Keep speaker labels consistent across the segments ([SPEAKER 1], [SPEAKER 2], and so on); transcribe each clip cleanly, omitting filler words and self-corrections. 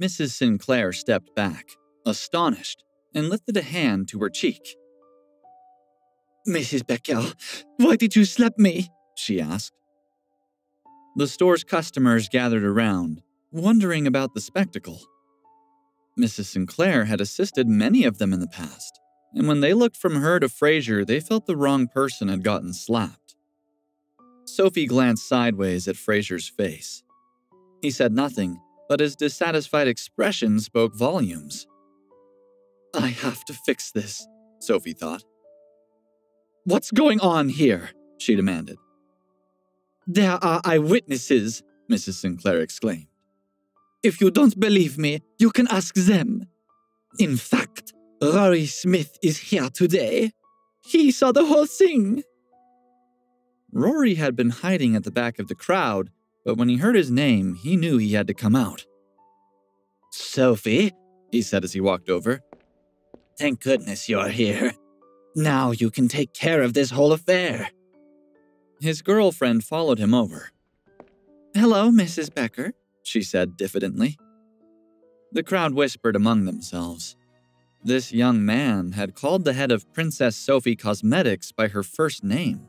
[SPEAKER 1] Mrs. Sinclair stepped back, astonished, and lifted a hand to her cheek.
[SPEAKER 2] "Mrs. Becker, why did you slap me?"
[SPEAKER 1] she asked. The store's customers gathered around, wondering about the spectacle. Mrs. Sinclair had assisted many of them in the past, and when they looked from her to Frazer, they felt the wrong person had gotten slapped. Sophie glanced sideways at Frazer's face. He said nothing, but his dissatisfied expression spoke volumes. "I have to fix this," Sophie thought. "What's going on here?" she demanded.
[SPEAKER 2] "There are eyewitnesses," Mrs. Sinclair exclaimed. "If you don't believe me, you can ask them. In fact, Rory Smith is here today. He saw the whole thing."
[SPEAKER 1] Rory had been hiding at the back of the crowd, but when he heard his name, he knew he had to come out.
[SPEAKER 2] "Sophie," he said as he walked over. "Thank goodness you're here. Now you can take care of this whole affair."
[SPEAKER 1] His girlfriend followed him over.
[SPEAKER 2] "Hello, Mrs. Becker,"
[SPEAKER 1] she said diffidently. The crowd whispered among themselves. This young man had called the head of Princess Sophie Cosmetics by her first name.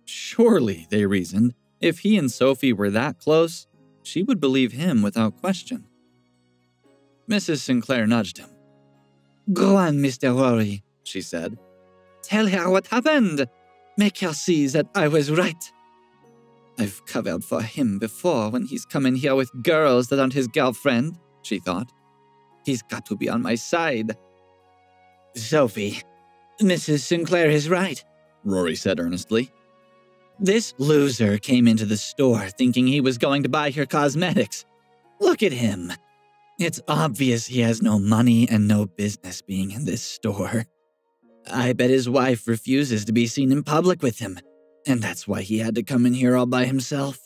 [SPEAKER 1] Surely, they reasoned, if he and Sophie were that close, she would believe him without question. Mrs. Sinclair nudged him.
[SPEAKER 2] "Go on, Mr. Rory," she said. "Tell her what happened. Make her see that I was right. I've covered for him before when he's come in here with girls that aren't his girlfriend," she thought. "He's got to be on my side." "Sophie, Mrs. Sinclair is right," Rory said earnestly. "This loser came into the store thinking he was going to buy her cosmetics. Look at him. It's obvious he has no money and no business being in this store. I bet his wife refuses to be seen in public with him, and that's why he had to come in here all by himself."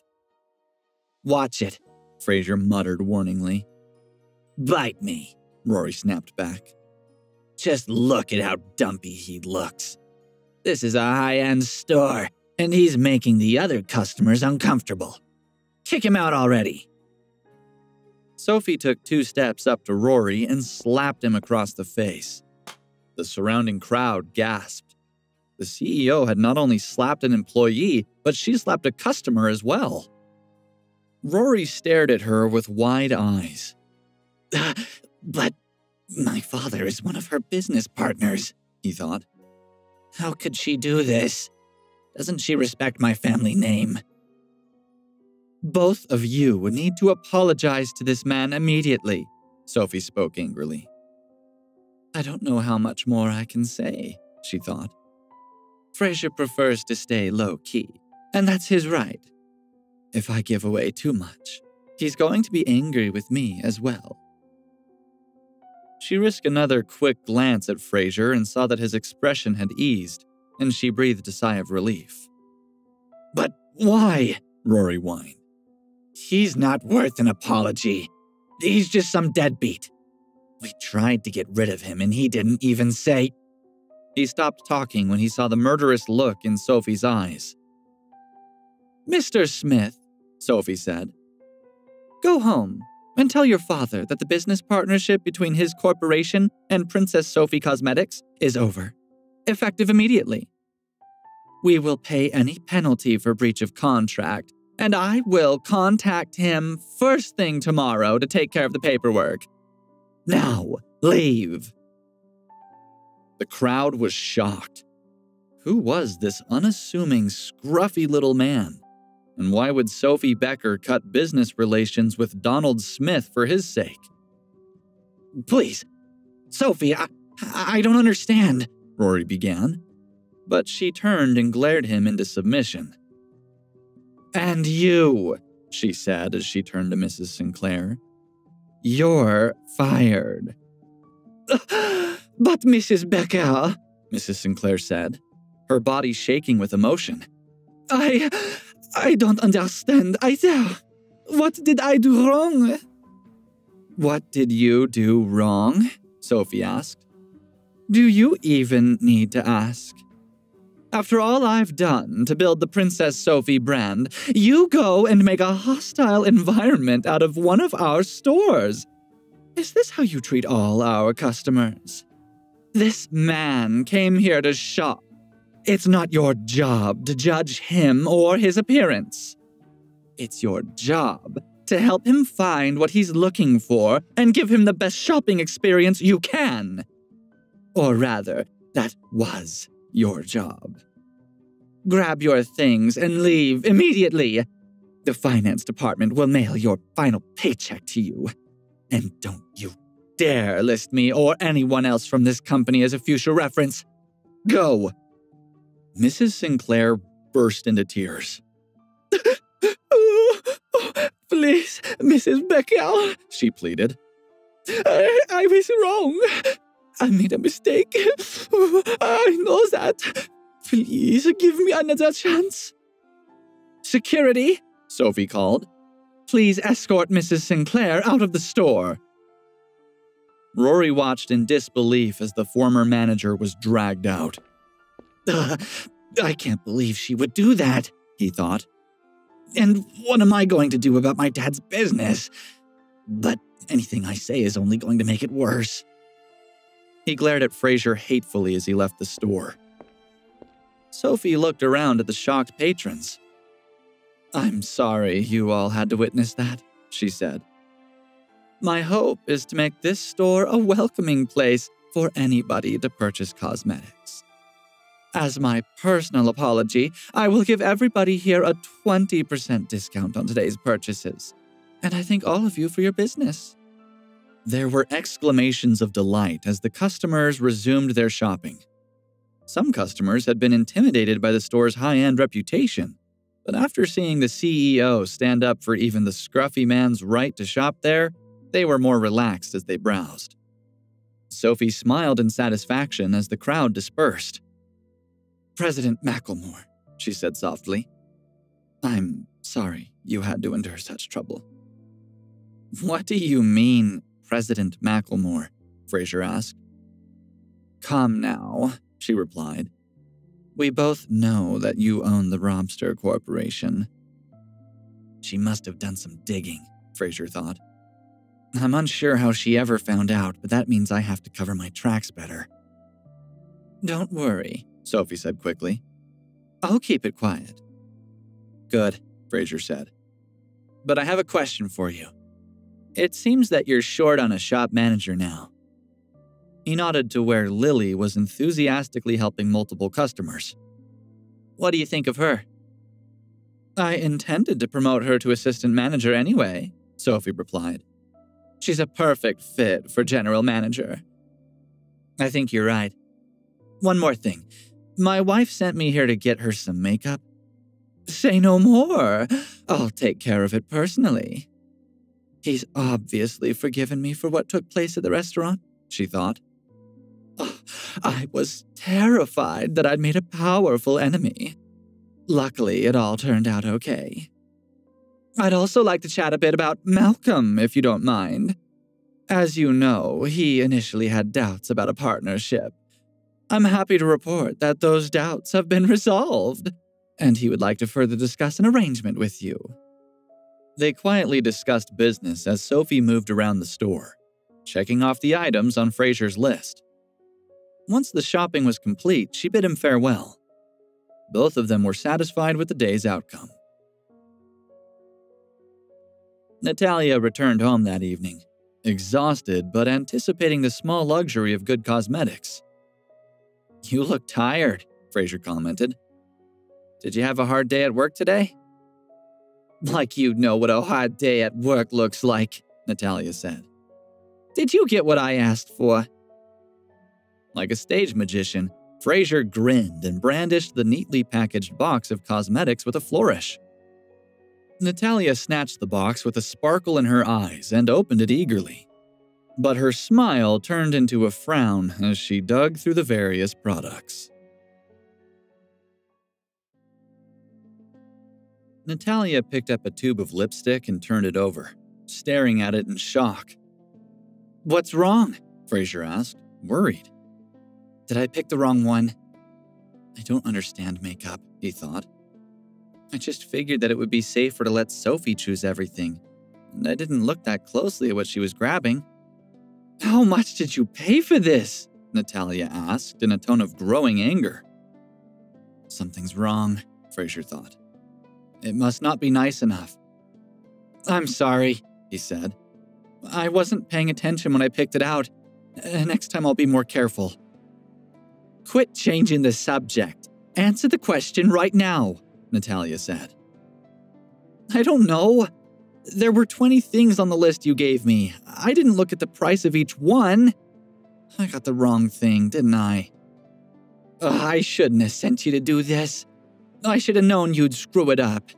[SPEAKER 2] "Watch it," Frazer muttered warningly. "Bite me," Rory snapped back. "Just look at how dumpy he looks. This is a high-end store, and he's making the other customers uncomfortable. Kick him out already."
[SPEAKER 1] Sophie took 2 steps up to Rory and slapped him across the face. The surrounding crowd gasped. The CEO had not only slapped an employee, but she slapped a customer as well. Rory stared at her with wide eyes.
[SPEAKER 2] But my father is one of her business partners," he thought. "How could she do this? Doesn't she respect my family name?"
[SPEAKER 1] "Both of you need to apologize to this man immediately," Sophie spoke angrily.
[SPEAKER 2] "I don't know how much more I can say," she thought. "Frazer prefers to stay low-key, and that's his right. If I give away too much, he's going to be angry with me as well."
[SPEAKER 1] She risked another quick glance at Frazer and saw that his expression had eased, and she breathed a sigh of relief.
[SPEAKER 2] "But why?" Rory whined. "He's not worth an apology. He's just some deadbeat. We tried to get rid of him and he didn't even say—"
[SPEAKER 1] He stopped talking when he saw the murderous look in Sophie's eyes.
[SPEAKER 2] "Mr. Smith," Sophie said, "go home and tell your father that the business partnership between his corporation and Princess Sophie Cosmetics is over, effective immediately. We will pay any penalty for breach of contract, and I will contact him first thing tomorrow to take care of the paperwork. Now, leave."
[SPEAKER 1] The crowd was shocked. Who was this unassuming, scruffy little man? And why would Sophie Becker cut business relations with Donald Smith for his sake?
[SPEAKER 2] "Please, Sophie, I don't understand," Rory began.
[SPEAKER 1] But she turned and glared him into submission.
[SPEAKER 2] "And you," she said as she turned to Mrs. Sinclair. "You're fired." "But Mrs. Becker," Mrs. Sinclair said, her body shaking with emotion. I don't understand either. What did I do wrong?"
[SPEAKER 1] "What did you do wrong?" Sophie asked.
[SPEAKER 2] "Do you even need to ask? After all I've done to build the Princess Sophie brand, you go and make a hostile environment out of one of our stores. Is this how you treat all our customers? This man came here to shop. It's not your job to judge him or his appearance. It's your job to help him find what he's looking for and give him the best shopping experience you can. Or rather, that was your job. Grab your things and leave immediately. The finance department will mail your final paycheck to you. And don't you dare list me or anyone else from this company as a future reference. Go.
[SPEAKER 1] Mrs. Sinclair burst into tears.
[SPEAKER 2] Please, Mrs. Beckel, she pleaded. I was wrong. I made a mistake. I know that. Please give me another chance. Security, Sophie called. Please escort Mrs. Sinclair out of the store.
[SPEAKER 1] Rory watched in disbelief as the former manager was dragged out.
[SPEAKER 2] I can't believe she would do that, he thought. And what am I going to do about my dad's business? But anything I say is only going to make it worse.
[SPEAKER 1] He glared at Frazer hatefully as he left the store. Sophie looked around at the shocked patrons.
[SPEAKER 2] I'm sorry you all had to witness that, she said. My hope is to make this store a welcoming place for anybody to purchase cosmetics. As my personal apology, I will give everybody here a 20% discount on today's purchases. And I thank all of you for your business.
[SPEAKER 1] There were exclamations of delight as the customers resumed their shopping. Some customers had been intimidated by the store's high-end reputation, but after seeing the CEO stand up for even the scruffy man's right to shop there, they were more relaxed as they browsed. Sophie smiled in satisfaction as the crowd dispersed.
[SPEAKER 2] President Macklemore, she said softly. I'm sorry you had to endure such trouble.
[SPEAKER 1] What do you mean, President Macklemore? Frazer asked.
[SPEAKER 2] Come now, she replied. We both know that you own the Robster Corporation.
[SPEAKER 1] She must have done some digging, Frazer thought.
[SPEAKER 2] I'm unsure how she ever found out, but that means I have to cover my tracks better. Don't worry, Sophie said quickly. I'll keep it quiet.
[SPEAKER 1] Good, Frazer said. But I have a question for you. It seems that you're short on a shop manager now. He nodded to where Lily was enthusiastically helping multiple customers. What do you think of her?
[SPEAKER 2] I intended to promote her to assistant manager anyway, Sophie replied. She's a perfect fit for general manager.
[SPEAKER 1] I think you're right.
[SPEAKER 2] One more thing. My wife sent me here to get her some makeup. Say no more. I'll take care of it personally. He's obviously forgiven me for what took place at the restaurant, she thought. Oh, I was terrified that I'd made a powerful enemy. Luckily, it all turned out okay. I'd also like to chat a bit about Malcolm, if you don't mind. As you know, he initially had doubts about a partnership. I'm happy to report that those doubts have been resolved, and he would like to further discuss an arrangement with you.
[SPEAKER 1] They quietly discussed business as Sophie moved around the store, checking off the items on Frazer's list. Once the shopping was complete, she bid him farewell. Both of them were satisfied with the day's outcome. Natalia returned home that evening, exhausted but anticipating the small luxury of good cosmetics. You look tired, Frazer commented. Did you have a hard day at work today?
[SPEAKER 2] Like you know what a hard day at work looks like, Natalia said. Did you get what I asked for?
[SPEAKER 1] Like a stage magician, Frazer grinned and brandished the neatly packaged box of cosmetics with a flourish. Natalia snatched the box with a sparkle in her eyes and opened it eagerly. But her smile turned into a frown as she dug through the various products. Natalia picked up a tube of lipstick and turned it over, staring at it in shock.
[SPEAKER 2] What's wrong?
[SPEAKER 1] Frazer asked, worried.
[SPEAKER 2] Did I pick the wrong one?
[SPEAKER 1] I don't understand makeup, he thought. I just figured that it would be safer to let Sophie choose everything, and I didn't look that closely at what she was grabbing. How much did you pay for this? Natalia asked in a tone of growing anger. Something's wrong, Frazer thought. It must not be nice enough. I'm sorry, he said. I wasn't paying attention when I picked it out. Next time I'll be more careful. Quit changing the subject. Answer the question right now, Natalia said. I don't know. There were 20 things on the list you gave me. I didn't look at the price of each one. I got the wrong thing, didn't I? I shouldn't have sent you to do this. I should have known you'd screw it up.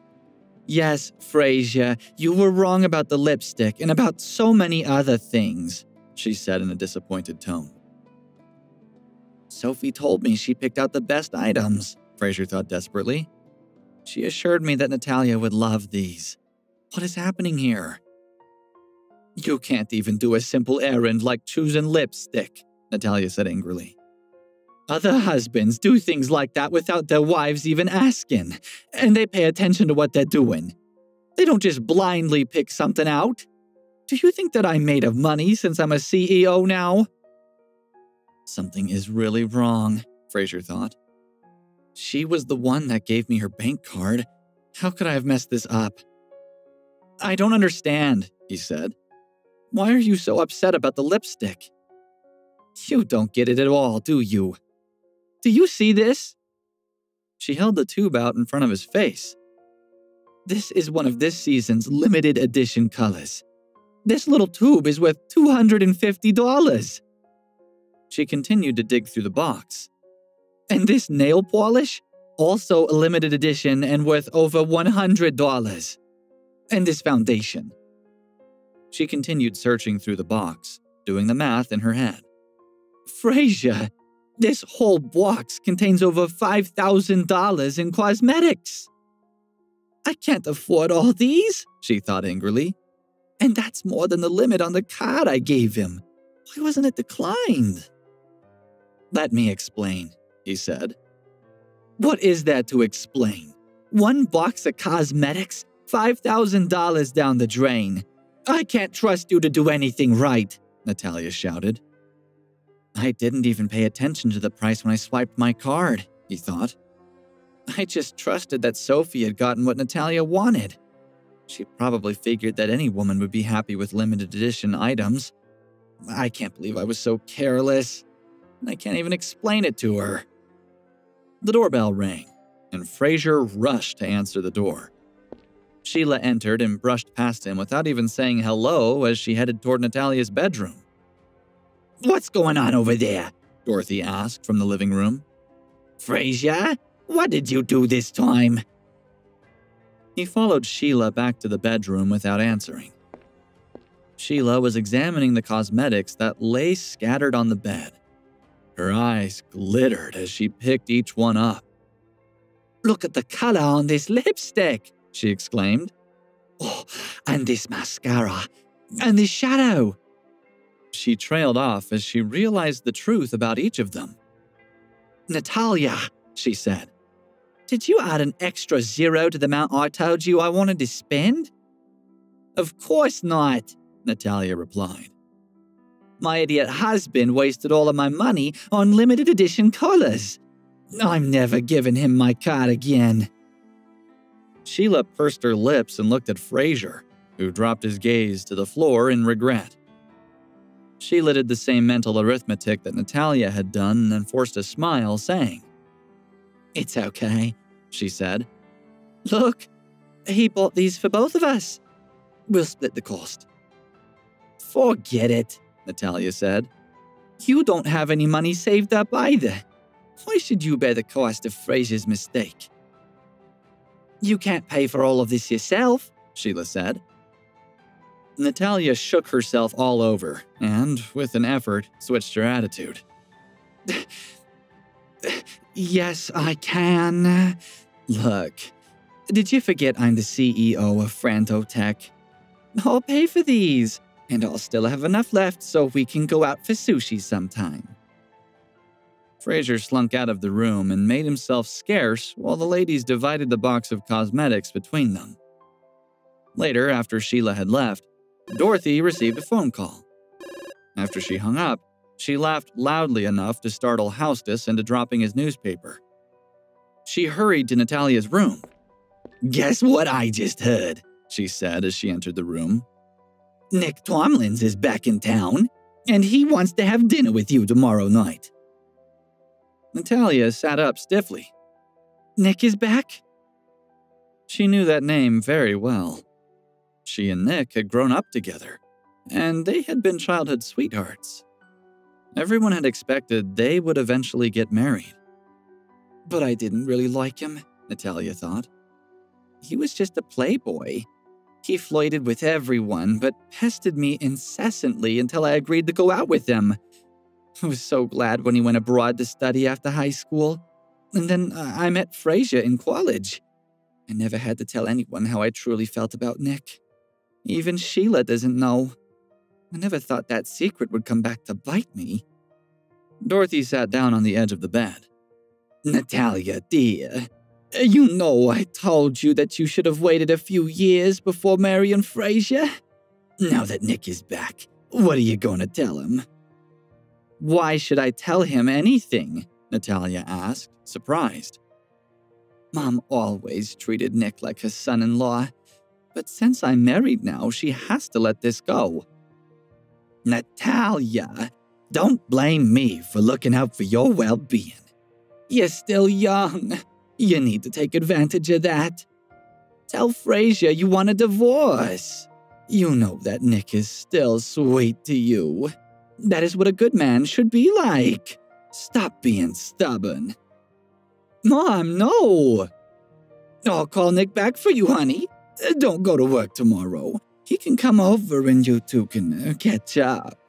[SPEAKER 1] Yes, Frazer, you were wrong about the lipstick and about so many other things, she said in a disappointed tone. Sophie told me she picked out the best items, Frazer thought desperately. She assured me that Natalia would love these. What is happening here? You can't even do a simple errand like choosing lipstick, Natalia said angrily. Other husbands do things like that without their wives even asking, and they pay attention to what they're doing. They don't just blindly pick something out. Do you think that I'm made of money since I'm a CEO now? Something is really wrong, Frazer thought. She was the one that gave me her bank card. How could I have messed this up? I don't understand, he said. Why are you so upset about the lipstick? You don't get it at all, do you? Do you see this? She held the tube out in front of his face. This is one of this season's limited edition colors. This little tube is worth $250. She continued to dig through the box. And this nail polish? Also a limited edition and worth over $100. And this foundation. She continued searching through the box, doing the math in her head. Frazer, this whole box contains over $5,000 in cosmetics. I can't afford all these, she thought angrily. And that's more than the limit on the card I gave him. Why wasn't it declined? Let me explain, he said. What is there to explain? One box of cosmetics, $5,000 down the drain. I can't trust you to do anything right, Natalia shouted. I didn't even pay attention to the price when I swiped my card, he thought. I just trusted that Sophie had gotten what Natalia wanted. She probably figured that any woman would be happy with limited edition items. I can't believe I was so careless. I can't even explain it to her. The doorbell rang, and Frazer rushed to answer the door. Sheila entered and brushed past him without even saying hello as she headed toward Natalia's bedroom. What's going on over there? Dorothy asked from the living room. Frazer, what did you do this time? He followed Sheila back to the bedroom without answering. Sheila was examining the cosmetics that lay scattered on the bed. Her eyes glittered as she picked each one up. Look at the color on this lipstick, she exclaimed. Oh, and this mascara, and this shadow. She trailed off as she realized the truth about each of them. Natalia, she said, did you add an extra zero to the amount I told you I wanted to spend? Of course not, Natalia replied. My idiot husband wasted all of my money on limited edition colors. I'm never giving him my card again. Sheila pursed her lips and looked at Frazer, who dropped his gaze to the floor in regret. Sheila did the same mental arithmetic that Natalia had done and then forced a smile, saying, It's okay, she said. Look, he bought these for both of us. We'll split the cost. Forget it, Natalia said. You don't have any money saved up either. Why should you bear the cost of Frazer's mistake? You can't pay for all of this yourself, Sheila said. Natalia shook herself all over and, with an effort, switched her attitude. Yes, I can. Look, did you forget I'm the CEO of Frantotech? I'll pay for these, and I'll still have enough left so we can go out for sushi sometime. Frazer slunk out of the room and made himself scarce while the ladies divided the box of cosmetics between them. Later, after Sheila had left, Dorothy received a phone call. After she hung up, she laughed loudly enough to startle Houstus into dropping his newspaper. She hurried to Natalia's room.
[SPEAKER 2] "Guess what I just heard,"
[SPEAKER 1] she said as she entered the room.
[SPEAKER 2] "Nick Tomlins is back in town, and he wants to have dinner with you tomorrow night."
[SPEAKER 1] Natalia sat up stiffly.
[SPEAKER 2] "Nick is back?"
[SPEAKER 1] She knew that name very well. She and Nick had grown up together, and they had been childhood sweethearts. Everyone had expected they would eventually get married.
[SPEAKER 2] But I didn't really like him, Natalia thought. He was just a playboy. He flirted with everyone, but pestered me incessantly until I agreed to go out with him. I was so glad when he went abroad to study after high school. And then I met Frazer in college. I never had to tell anyone how I truly felt about Nick. Even Sheila doesn't know. I never thought that secret would come back to bite me.
[SPEAKER 1] Dorothy sat down on the edge of the bed.
[SPEAKER 2] "Natalia, dear, you know I told you that you should have waited a few years before marrying Frazer. Now that Nick is back, what are you going to tell him?"
[SPEAKER 1] "Why should I tell him anything?" Natalia asked, surprised.
[SPEAKER 2] "Mom always treated Nick like her son-in-law, but since I'm married now, she has to let this go." "Natalia, don't blame me for looking out for your well-being. You're still young. You need to take advantage of that. Tell Frazer you want a divorce. You know that Nick is still sweet to you. That is what a good man should be like. Stop being stubborn." "Mom, no." "I'll call Nick back for you, honey. Don't go to work tomorrow. He can come over and you two can catch up."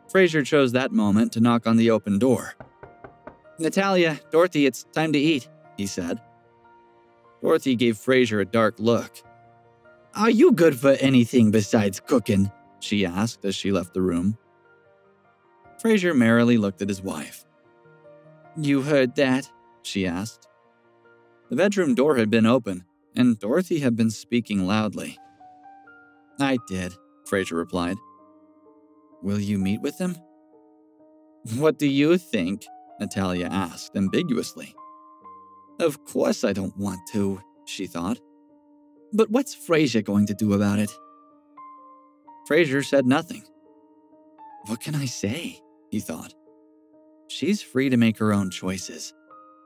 [SPEAKER 1] Frazer chose that moment to knock on the open door. "Natalia, Dorothy, it's time to eat," he said. Dorothy gave Frazer a dark look.
[SPEAKER 2] "Are you good for anything besides cooking?"
[SPEAKER 1] she asked as she left the room. Frazer merrily looked at his wife.
[SPEAKER 2] "You heard that?"
[SPEAKER 1] she asked. The bedroom door had been open, and Dorothy had been speaking loudly.
[SPEAKER 2] "I did,"
[SPEAKER 1] Frazer replied.
[SPEAKER 2] "Will you meet with him?"
[SPEAKER 1] "What do you think?" Natalia asked ambiguously.
[SPEAKER 2] "Of course I don't want to," she thought. "But what's Frazer going to do about it?"
[SPEAKER 1] Frazer said nothing.
[SPEAKER 2] "What can I say?" he thought.
[SPEAKER 1] She's free to make her own choices,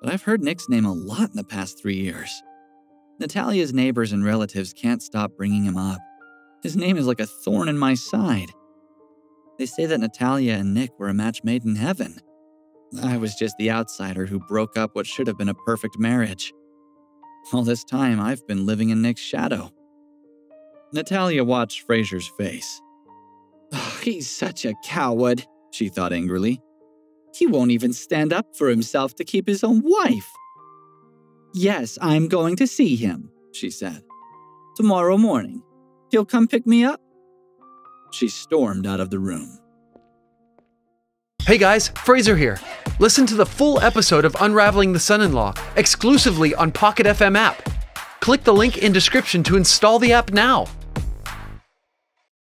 [SPEAKER 1] but I've heard Nick's name a lot in the past 3 years. Natalia's neighbors and relatives can't stop bringing him up. His name is like a thorn in my side. They say that Natalia and Nick were a match made in heaven. I was just the outsider who broke up what should have been a perfect marriage. All this time, I've been living in Nick's shadow." Natalia watched Frazer's face.
[SPEAKER 2] "Oh, he's such a coward," she thought angrily. "He won't even stand up for himself to keep his own wife." "Yes, I'm going to see him," she said. "Tomorrow morning. He'll come pick me up."
[SPEAKER 1] She stormed out of the room.
[SPEAKER 3] Hey guys, Frazer here. Listen to the full episode of Unraveling the Son-In-Law exclusively on Pocket FM app. Click the link in description to install the app now.